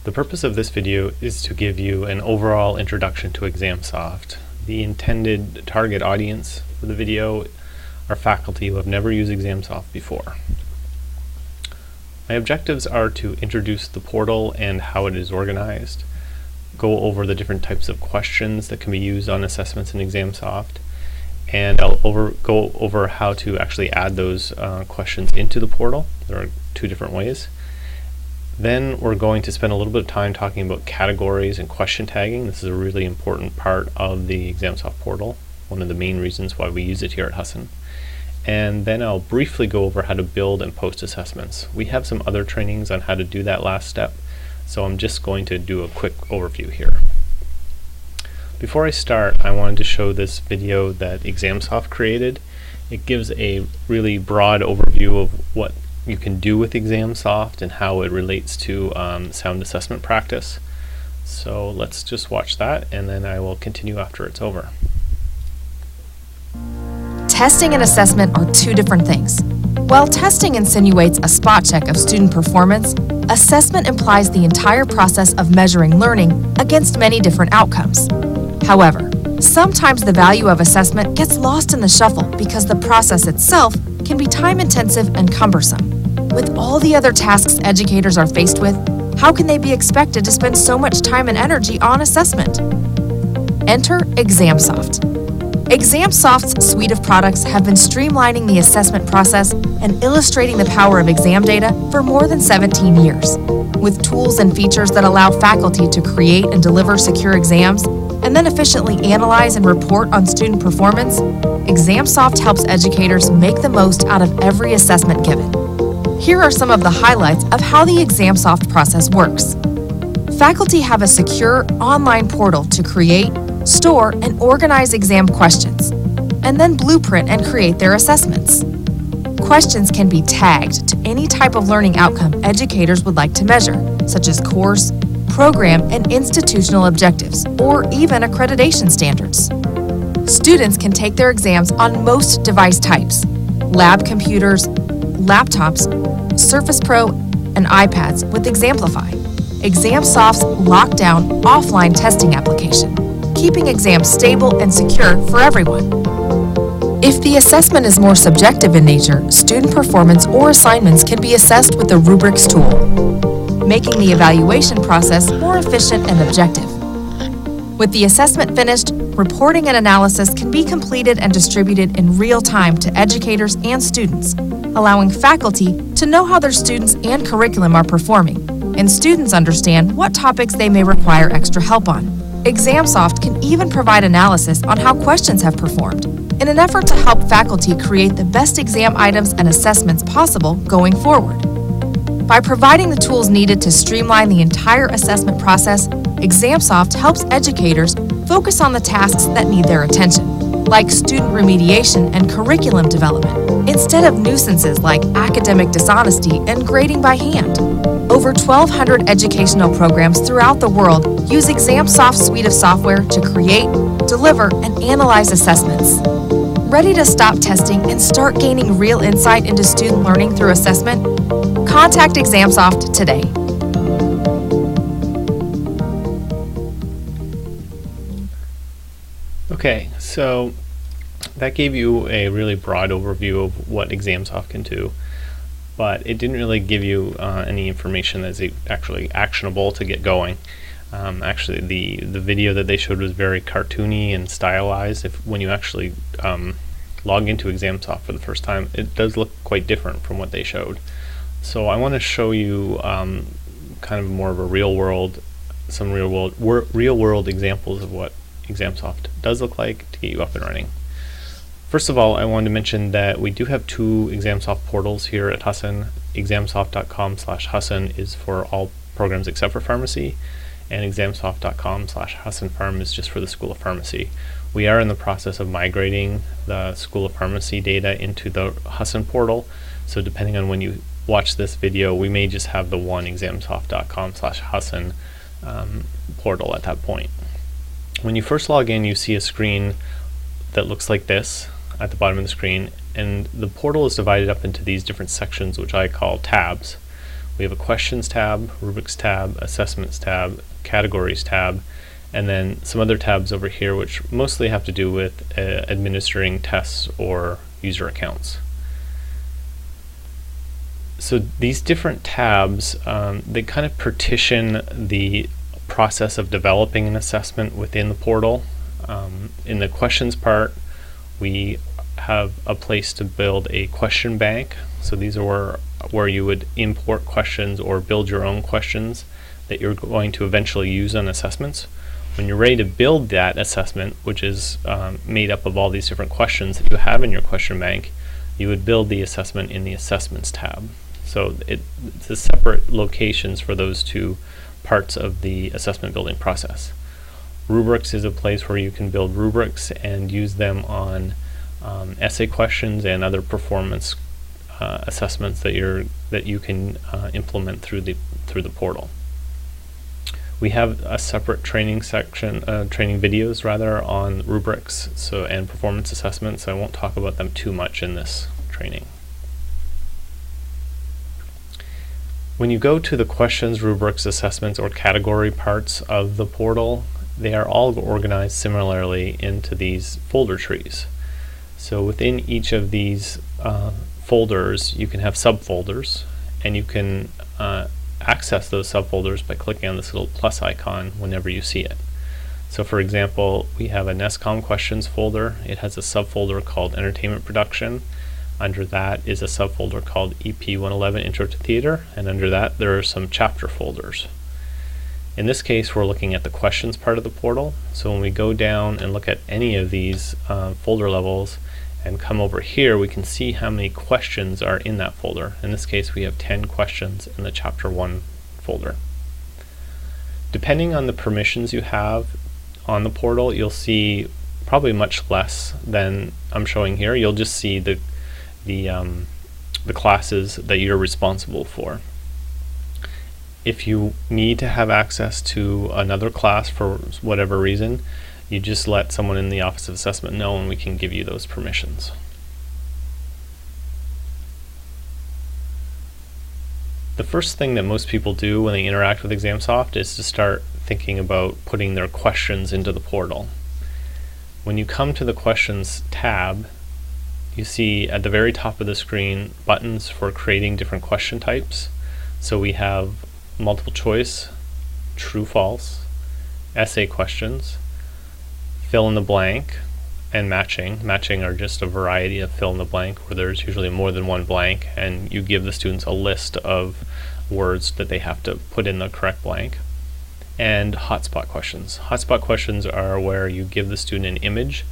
The purpose of this video is to give you an overall introduction to ExamSoft. The intended target audience for the video are faculty who have never used ExamSoft before. My objectives are to introduce the portal and how it is organized, go over the different types of questions that can be used on assessments in ExamSoft, and I'll go over how to actually add those questions into the portal. There are two different ways. Then we're going to spend a little bit of time talking about categories and question tagging. This is a really important part of the ExamSoft portal, one of the main reasons why we use it here at Husson. And then I'll briefly go over how to build and post assessments. We have some other trainings on how to do that last step, so I'm just going to do a quick overview here. Before I start, I wanted to show this video that ExamSoft created. It gives a really broad overview of what you can do with ExamSoft and how it relates to sound assessment practice. So let's just watch that, and then I will continue after it's over. Testing and assessment are two different things. While testing insinuates a spot check of student performance, assessment implies the entire process of measuring learning against many different outcomes. However, sometimes the value of assessment gets lost in the shuffle because the process itself can be time-intensive and cumbersome. With all the other tasks educators are faced with, how can they be expected to spend so much time and energy on assessment? Enter ExamSoft. ExamSoft's suite of products have been streamlining the assessment process and illustrating the power of exam data for more than 17 years. With tools and features that allow faculty to create and deliver secure exams, and then efficiently analyze and report on student performance, ExamSoft helps educators make the most out of every assessment given. Here are some of the highlights of how the ExamSoft process works. Faculty have a secure online portal to create, store, and organize exam questions, and then blueprint and create their assessments. Questions can be tagged to any type of learning outcome educators would like to measure, such as course, program, and institutional objectives, or even accreditation standards. Students can take their exams on most device types: lab computers, laptops, Surface Pro, and iPads with Examplify, ExamSoft's lockdown offline testing application, keeping exams stable and secure for everyone. If the assessment is more subjective in nature, student performance or assignments can be assessed with the rubrics tool, making the evaluation process more efficient and objective. With the assessment finished, reporting and analysis can be completed and distributed in real time to educators and students, allowing faculty to know how their students and curriculum are performing, and students understand what topics they may require extra help on. ExamSoft can even provide analysis on how questions have performed, in an effort to help faculty create the best exam items and assessments possible going forward. By providing the tools needed to streamline the entire assessment process, ExamSoft helps educators focus on the tasks that need their attention, like student remediation and curriculum development, instead of nuisances like academic dishonesty and grading by hand. Over 1,200 educational programs throughout the world use ExamSoft's suite of software to create, deliver, and analyze assessments. Ready to stop testing and start gaining real insight into student learning through assessment? Contact ExamSoft today. Okay, so that gave you a really broad overview of what ExamSoft can do, but it didn't really give you any information that's actually actionable to get going. Actually, the video that they showed was very cartoony and stylized. When you actually log into ExamSoft for the first time, it does look quite different from what they showed. So I want to show you kind of more of a real world examples of what ExamSoft does look like to get you up and running. First of all, I wanted to mention that we do have two ExamSoft portals here at Husson. ExamSoft.com/Husson is for all programs except for pharmacy, and ExamSoft.com/HussonPharm is just for the School of Pharmacy. We are in the process of migrating the School of Pharmacy data into the Husson portal, so depending on when you watch this video, we may just have the one ExamSoft.com/Husson portal at that point. When you first log in, you see a screen that looks like this at the bottom of the screen, and the portal is divided up into these different sections, which I call tabs. We We have a questions tab, rubrics tab, assessments tab, categories tab, and then some other tabs over here which mostly have to do with administering tests or user accounts. So these different tabs, they kind of partition the process of developing an assessment within the portal. In the questions part, we have a place to build a question bank. So these are where you would import questions or build your own questions that you're going to eventually use on assessments. When you're ready to build that assessment, which is made up of all these different questions that you have in your question bank, you would build the assessment in the Assessments tab. So it's a separate locations for those two parts of the assessment building process. Rubrics is a place where you can build rubrics and use them on essay questions and other performance assessments that you can implement through the portal. We have a separate training section, training videos rather, on rubrics and performance assessments. I won't talk about them too much in this training. When you go to the questions, rubrics, assessments, or category parts of the portal, they are all organized similarly into these folder trees. So within each of these folders, you can have subfolders, and you can access those subfolders by clicking on this little plus icon whenever you see it. So for example, we have a NESCOM questions folder. It has a subfolder called Entertainment Production. Under that is a subfolder called EP 111 Intro to Theater, and under that there are some chapter folders. In this case, we're looking at the questions part of the portal. So when we go down and look at any of these folder levels and come over here, we can see how many questions are in that folder. In this case, we have 10 questions in the Chapter 1 folder. Depending on the permissions you have on the portal, you'll see probably much less than I'm showing here. You'll just see the classes that you're responsible for. If you need to have access to another class for whatever reason, you just let someone in the Office of Assessment know and we can give you those permissions. The first thing that most people do when they interact with ExamSoft is to start thinking about putting their questions into the portal. When you come to the Questions tab, you see at the very top of the screen buttons for creating different question types. So we have multiple choice, true, false, essay questions, fill in the blank, and matching. Matching are just a variety of fill in the blank where there's usually more than one blank, and you give the students a list of words that they have to put in the correct blank. And hotspot questions. Hotspot questions are where you give the student an image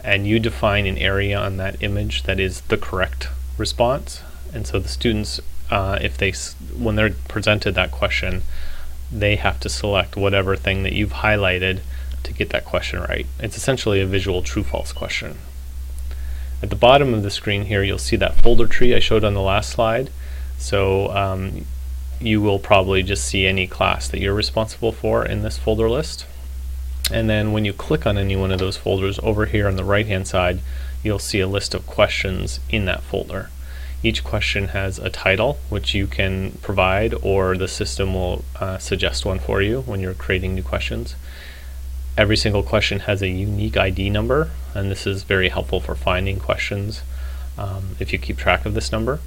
and you define an area on that image that is the correct response. And so the students, when they're presented that question, they have to select whatever thing that you've highlighted to get that question right. It's essentially a visual true-false question. At the bottom of the screen here, you'll see that folder tree I showed on the last slide. So you will probably just see any class that you're responsible for in this folder list. And then when you click on any one of those folders, over here on the right-hand side, you'll see a list of questions in that folder. Each question has a title, which you can provide, or the system will suggest one for you when you're creating new questions. Every single question has a unique ID number, and this is very helpful for finding questions if you keep track of this number.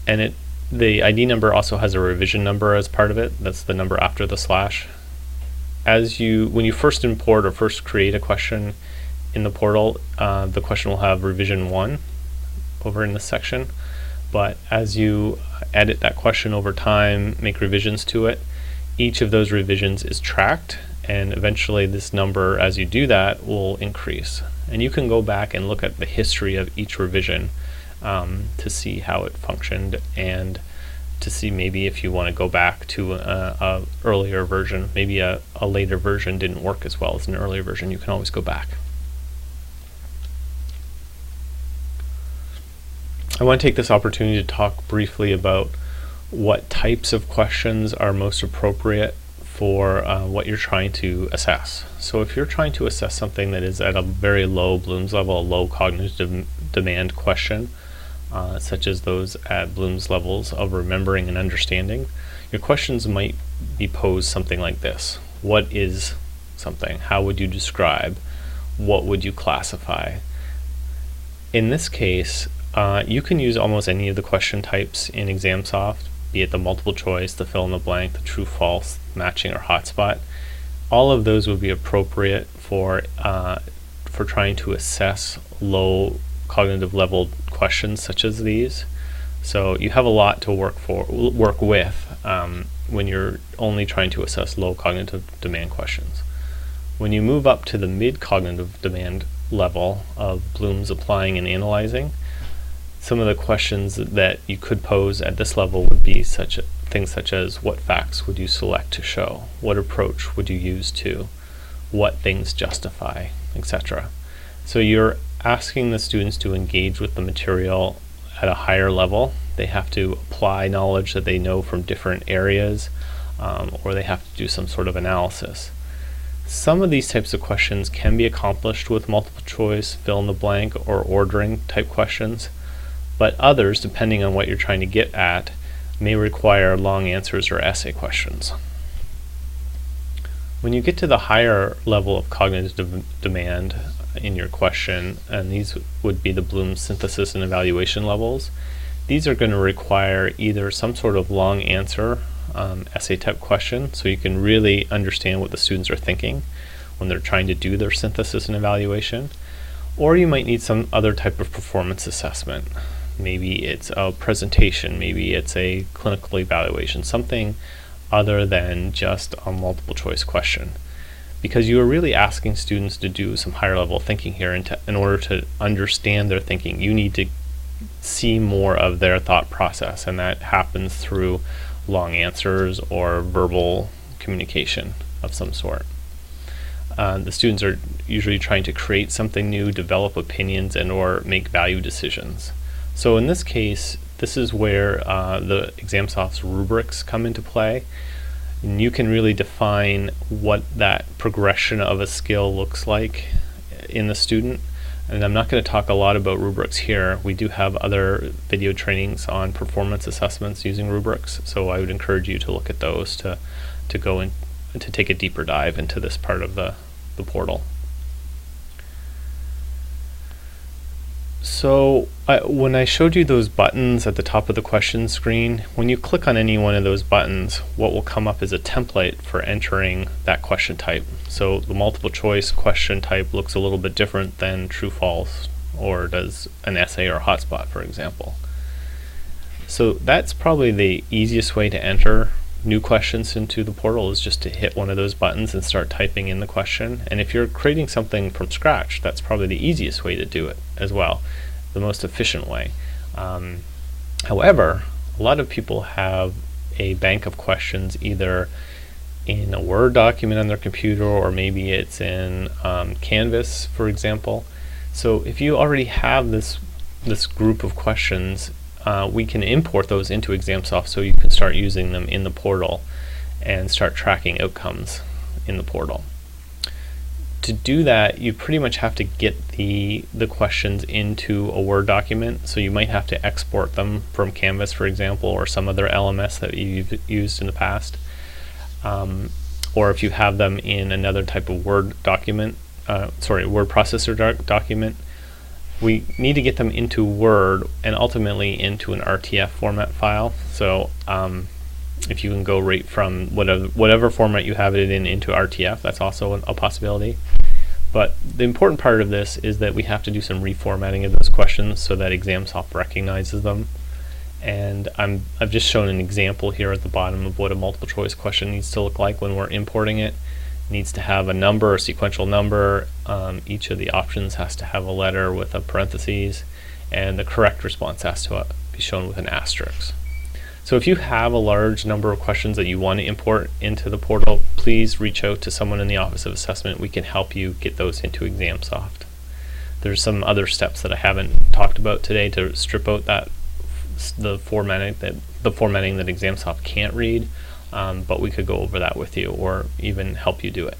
And the ID number also has a revision number as part of it. That's the number after the slash. When you first import or first create a question in the portal, the question will have revision 1 over in this section. But as you edit that question over time, make revisions to it, each of those revisions is tracked, and eventually this number, as you do that, will increase. And you can go back and look at the history of each revision to see how it functioned, and to see maybe if you want to go back to a earlier version. Maybe a later version didn't work as well as an earlier version. You can always go back. I want to take this opportunity to talk briefly about what types of questions are most appropriate for what you're trying to assess. So if you're trying to assess something that is at a very low Bloom's level, a low cognitive demand question, such as those at Bloom's levels of remembering and understanding, your questions might be posed something like this. What is something? How would you describe? What would you classify? In this case, you can use almost any of the question types in ExamSoft, be it the multiple choice, the fill in the blank, the true, false, matching, or hotspot. All of those would be appropriate for trying to assess low cognitive level questions such as these. So you have a lot to work with when you're only trying to assess low cognitive demand questions. When you move up to the mid cognitive demand level of Bloom's applying and analyzing, some of the questions that you could pose at this level would be things such as what facts would you select to show, what approach would you use to, what things justify, etc. So you're asking the students to engage with the material at a higher level. They have to apply knowledge that they know from different areas, or they have to do some sort of analysis. Some of these types of questions can be accomplished with multiple choice, fill in the blank, or ordering type questions, but others, depending on what you're trying to get at, may require long answers or essay questions. When you get to the higher level of cognitive demand in your question, and these would be the Bloom synthesis and evaluation levels, these are going to require either some sort of long answer essay type question, so you can really understand what the students are thinking when they're trying to do their synthesis and evaluation, or you might need some other type of performance assessment. Maybe it's a presentation, maybe it's a clinical evaluation, something other than just a multiple choice question. Because you are really asking students to do some higher level thinking here, in order to understand their thinking, you need to see more of their thought process, and that happens through long answers or verbal communication of some sort. The students are usually trying to create something new, develop opinions, and or make value decisions. So in this case, this is where the ExamSoft's rubrics come into play. And you can really define what that progression of a skill looks like in the student. And I'm not going to talk a lot about rubrics here. We do have other video trainings on performance assessments using rubrics, so I would encourage you to look at those to go in to take a deeper dive into this part of the portal. So when I showed you those buttons at the top of the question screen, when you click on any one of those buttons, what will come up is a template for entering that question type. So the multiple choice question type looks a little bit different than true false, or does an essay or hotspot, for example. So that's probably the easiest way to enter new questions into the portal, is just to hit one of those buttons and start typing in the question. And if you're creating something from scratch, that's probably the easiest way to do it as well, the most efficient way. However, a lot of people have a bank of questions either in a Word document on their computer, or maybe it's in Canvas, for example. So if you already have this group of questions, we can import those into ExamSoft so you can start using them in the portal and start tracking outcomes in the portal. To do that, you pretty much have to get the questions into a Word document, so you might have to export them from Canvas, for example, or some other LMS that you've used in the past. Or if you have them in another type of Word document, word processor document, we need to get them into Word and ultimately into an RTF format file. So if you can go right from whatever format you have it in into RTF, that's also a possibility. But the important part of this is that we have to do some reformatting of those questions so that ExamSoft recognizes them. And I've just shown an example here at the bottom of what a multiple choice question needs to look like when we're importing it. It needs to have a number, a sequential number. Each of the options has to have a letter with a parentheses, and the correct response has to be shown with an asterisk. So if you have a large number of questions that you want to import into the portal, please reach out to someone in the Office of Assessment. We can help you get those into ExamSoft. There's some other steps that I haven't talked about today to strip out the formatting that ExamSoft can't read, but we could go over that with you, or even help you do it.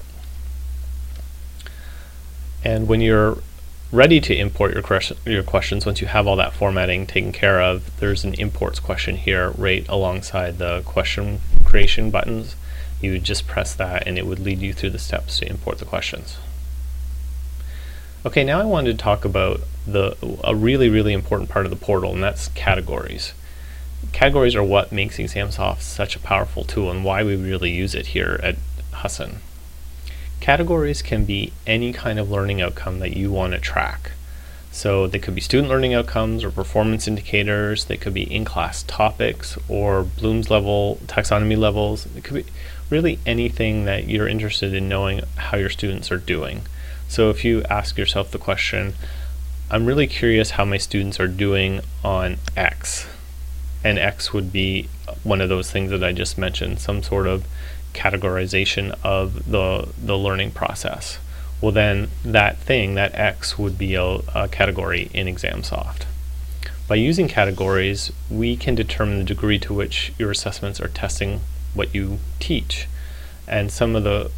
And when you're ready to import your questions, once you have all that formatting taken care of, there's an imports question here right alongside the question creation buttons. You would just press that and it would lead you through the steps to import the questions. Okay, now I wanted to talk about a really important part of the portal, and that's categories. Categories are what makes ExamSoft such a powerful tool and why we really use it here at Husson. Categories can be any kind of learning outcome that you want to track. So they could be student learning outcomes or performance indicators, they could be in-class topics or Bloom's level, taxonomy levels. It could be really anything that you're interested in knowing how your students are doing. So if you ask yourself the question, I'm really curious how my students are doing on X, and X would be one of those things that I just mentioned, some sort of categorization of the learning process. Well, then that thing, that X, would be a category in ExamSoft. By using categories, we can determine the degree to which your assessments are testing what you teach. And some of the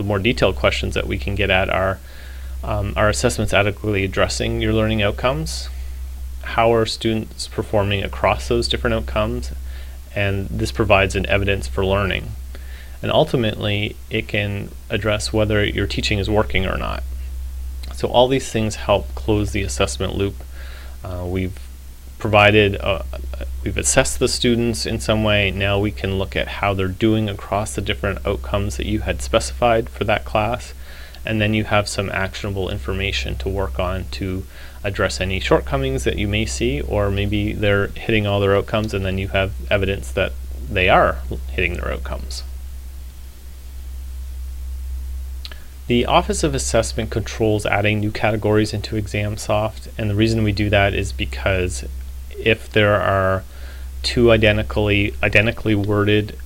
more detailed questions that we can get at are assessments adequately addressing your learning outcomes? How are students performing across those different outcomes? And this provides an evidence for learning. And ultimately, it can address whether your teaching is working or not. So all these things help close the assessment loop. We've assessed the students in some way. Now we can look at how they're doing across the different outcomes that you had specified for that class. And then you have some actionable information to work on to address any shortcomings that you may see, or maybe they're hitting all their outcomes and then you have evidence that they are hitting their outcomes. The Office of Assessment controls adding new categories into ExamSoft, and the reason we do that is because if there are two identically worded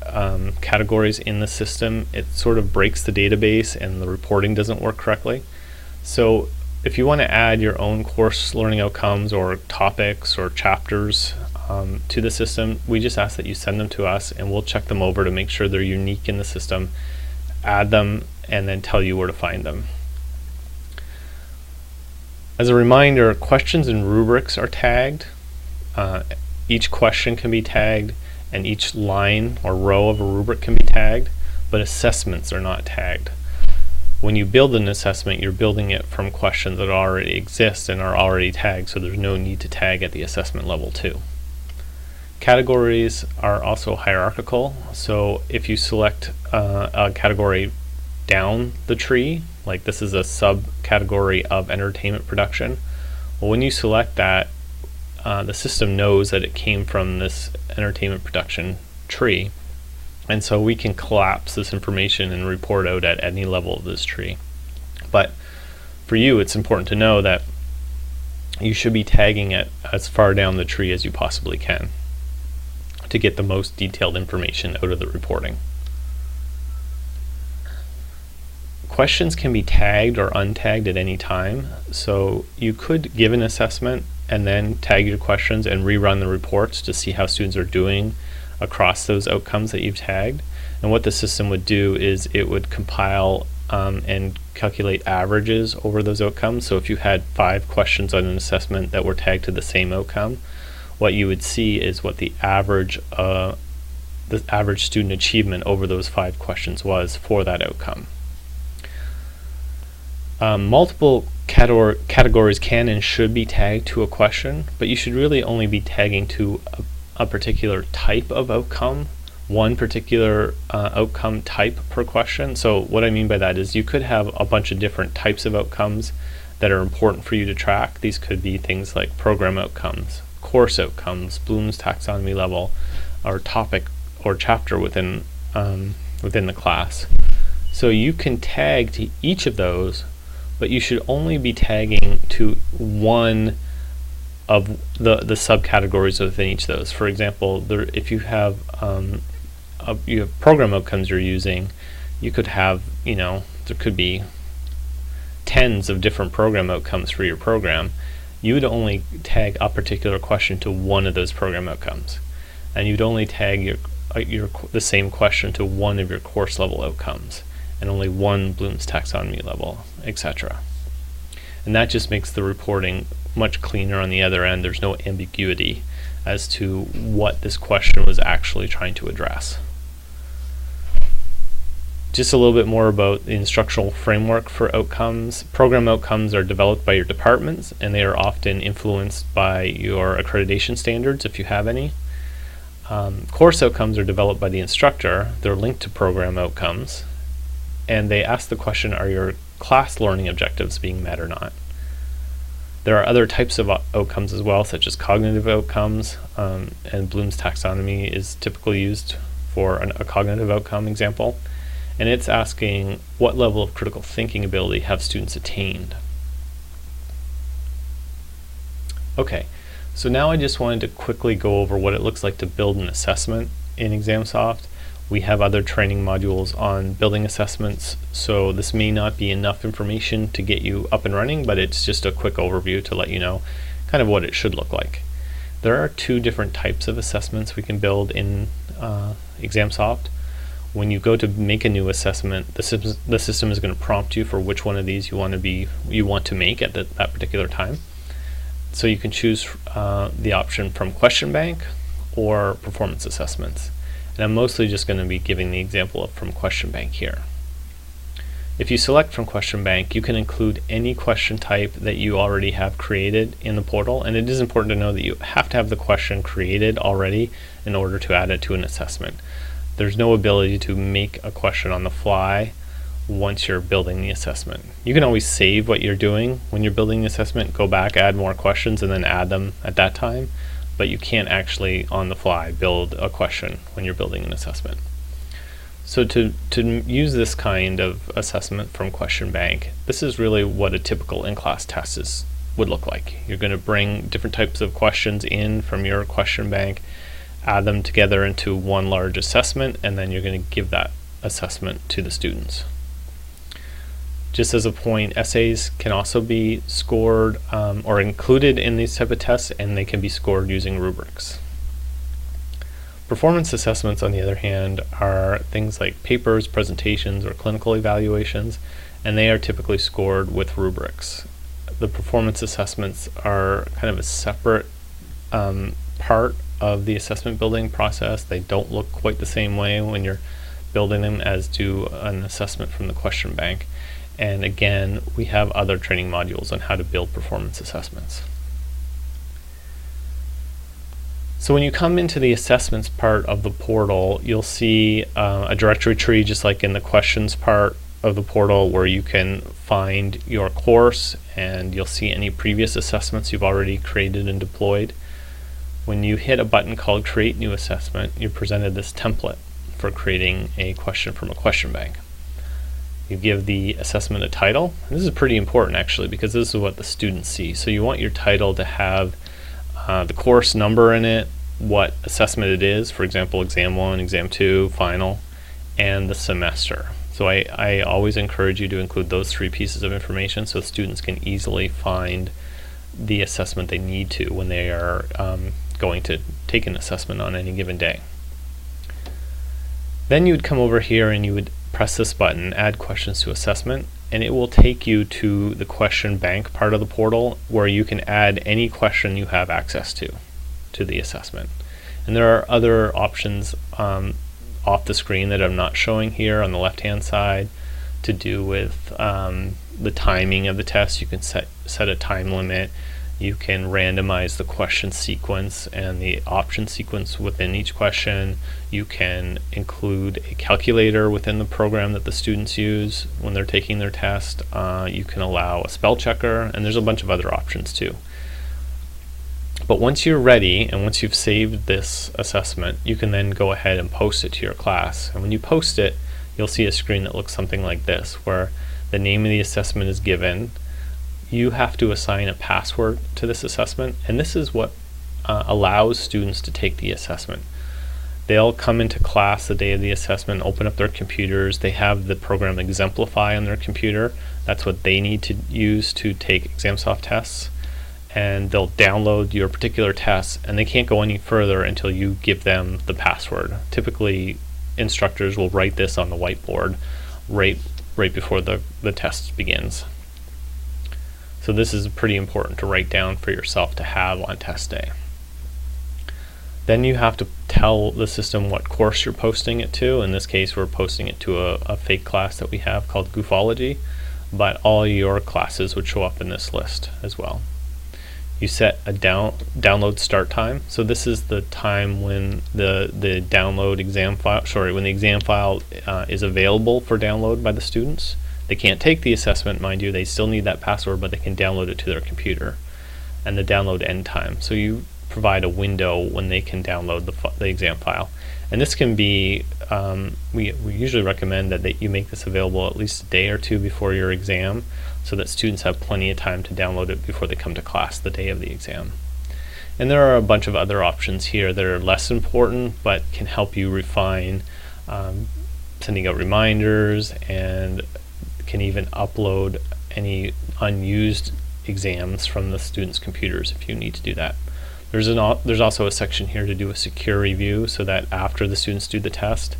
categories in the system, it sort of breaks the database and the reporting doesn't work correctly. So if you want to add your own course learning outcomes or topics or chapters to the system, we just ask that you send them to us and we'll check them over to make sure they're unique in the system, add them, and then tell you where to find them. As a reminder, questions and rubrics are tagged. Each question can be tagged and each line or row of a rubric can be tagged, but assessments are not tagged. When you build an assessment, you're building it from questions that already exist and are already tagged, so there's no need to tag at the assessment level too. Categories are also hierarchical, so if you select a category down the tree, like this is a subcategory of entertainment production, well, when you select that, the system knows that it came from this entertainment production tree, and so we can collapse this information and report out at any level of this tree. But for you, it's important to know that you should be tagging it as far down the tree as you possibly can to get the most detailed information out of the reporting. Questions can be tagged or untagged at any time, so you could give an assessment and then tag your questions and rerun the reports to see how students are doing across those outcomes that you've tagged. And what the system would do is it would compile and calculate averages over those outcomes. So if you had 5 questions on an assessment that were tagged to the same outcome, what you would see is what the average student achievement over those 5 questions was for that outcome. Multiple categories can and should be tagged to a question, but you should really only be tagging to a particular type of outcome, one particular outcome type per question. So what I mean by that is you could have a bunch of different types of outcomes that are important for you to track. These could be things like program outcomes, course outcomes, Bloom's taxonomy level, or topic or chapter within the class. So you can tag to each of those, but you should only be tagging to one of the subcategories within each of those. For example, if you have program outcomes you're using, you could have, there could be tens of different program outcomes for your program. You would only tag a particular question to one of those program outcomes, and you'd only tag the same question to one of your course level outcomes, and only one Bloom's taxonomy level, etc. And that just makes the reporting much cleaner on the other end. There's no ambiguity as to what this question was actually trying to address. Just a little bit more about the instructional framework for outcomes. Program outcomes are developed by your departments, and they are often influenced by your accreditation standards, if you have any. Course outcomes are developed by the instructor. They're linked to program outcomes, and they ask the question, are your class learning objectives being met or not? There are other types of outcomes as well, such as cognitive outcomes, and Bloom's taxonomy is typically used for a cognitive outcome example. And it's asking what level of critical thinking ability have students attained. Okay, so now I just wanted to quickly go over what it looks like to build an assessment in ExamSoft. We have other training modules on building assessments, so this may not be enough information to get you up and running, but it's just a quick overview to let you know kind of what it should look like. There are two different types of assessments we can build in ExamSoft. When you go to make a new assessment, the system is going to prompt you for which one of these you want to make at that particular time. So you can choose the option from question bank or performance assessments. And I'm mostly just going to be giving the example of from question bank here. If you select from question bank, you can include any question type that you already have created in the portal, and it is important to know that you have to have the question created already in order to add it to an assessment. There's no ability to make a question on the fly once you're building the assessment. You can always save what you're doing when you're building the assessment, go back, add more questions, and then add them at that time, but you can't actually on the fly build a question when you're building an assessment. So to use this kind of assessment from question bank, this is really what a typical in-class test would look like. You're going to bring different types of questions in from your question bank, add them together into one large assessment, and then you're going to give that assessment to the students. Just as a point, essays can also be scored or included in these type of tests, and they can be scored using rubrics. Performance assessments, on the other hand, are things like papers, presentations, or clinical evaluations, and they are typically scored with rubrics. The performance assessments are kind of a separate part of the assessment building process. They don't look quite the same way when you're building them as do an assessment from the question bank. And again, we have other training modules on how to build performance assessments. So when you come into the assessments part of the portal, you'll see a directory tree just like in the questions part of the portal, where you can find your course, and you'll see any previous assessments you've already created and deployed. When you hit a button called Create New Assessment, you're presented this template for creating a question from a question bank. You give the assessment a title. This is pretty important actually, because this is what the students see. So you want your title to have the course number in it, what assessment it is, for example, exam 1, exam 2, final, and the semester. So I always encourage you to include those three pieces of information so students can easily find the assessment they need to when they are going to take an assessment on any given day. Then you would come over here and you would press this button, Add Questions to Assessment, and it will take you to the question bank part of the portal, where you can add any question you have access to the assessment. And there are other options off the screen that I'm not showing here on the left hand side to do with the timing of the test. You can set a time limit. You can randomize the question sequence and the option sequence within each question. You can include a calculator within the program that the students use when they're taking their test. You can allow a spell checker, and there's a bunch of other options too. But once you're ready, and once you've saved this assessment, you can then go ahead and post it to your class. And when you post it, you'll see a screen that looks something like this, where the name of the assessment is given. You have to assign a password to this assessment, and this is what allows students to take the assessment. They'll come into class the day of the assessment, open up their computers. They have the program Exemplify on their computer. That's what they need to use to take ExamSoft tests. And they'll download your particular test, and they can't go any further until you give them the password. Typically, instructors will write this on the whiteboard right before the test begins. So this is pretty important to write down for yourself to have on test day. Then you have to tell the system what course you're posting it to. In this case, we're posting it to a fake class that we have called Goofology, but all your classes would show up in this list as well. You set a download start time. So this is the time when the download exam file, when the exam file is available for download by the students. They can't take the assessment, mind you, they still need that password, but they can download it to their computer. And the download end time. So you provide a window when they can download the exam file. And this can be, we usually recommend that you make this available at least a day or two before your exam, so that students have plenty of time to download it before they come to class the day of the exam. And there are a bunch of other options here that are less important but can help you refine sending out reminders, and can even upload any unused exams from the students' computers if you need to do that. There's also a section here to do a secure review, so that after the students do the test,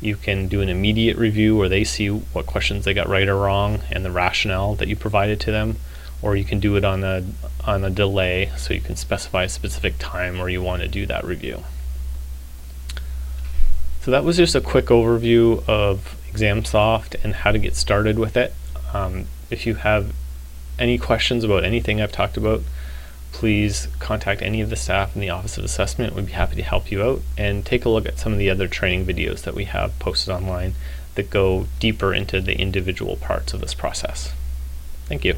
you can do an immediate review where they see what questions they got right or wrong and the rationale that you provided to them, or you can do it on a delay, so you can specify a specific time where you want to do that review. So that was just a quick overview of ExamSoft and how to get started with it. If you have any questions about anything I've talked about, please contact any of the staff in the Office of Assessment. We'd be happy to help you out, and take a look at some of the other training videos that we have posted online that go deeper into the individual parts of this process. Thank you.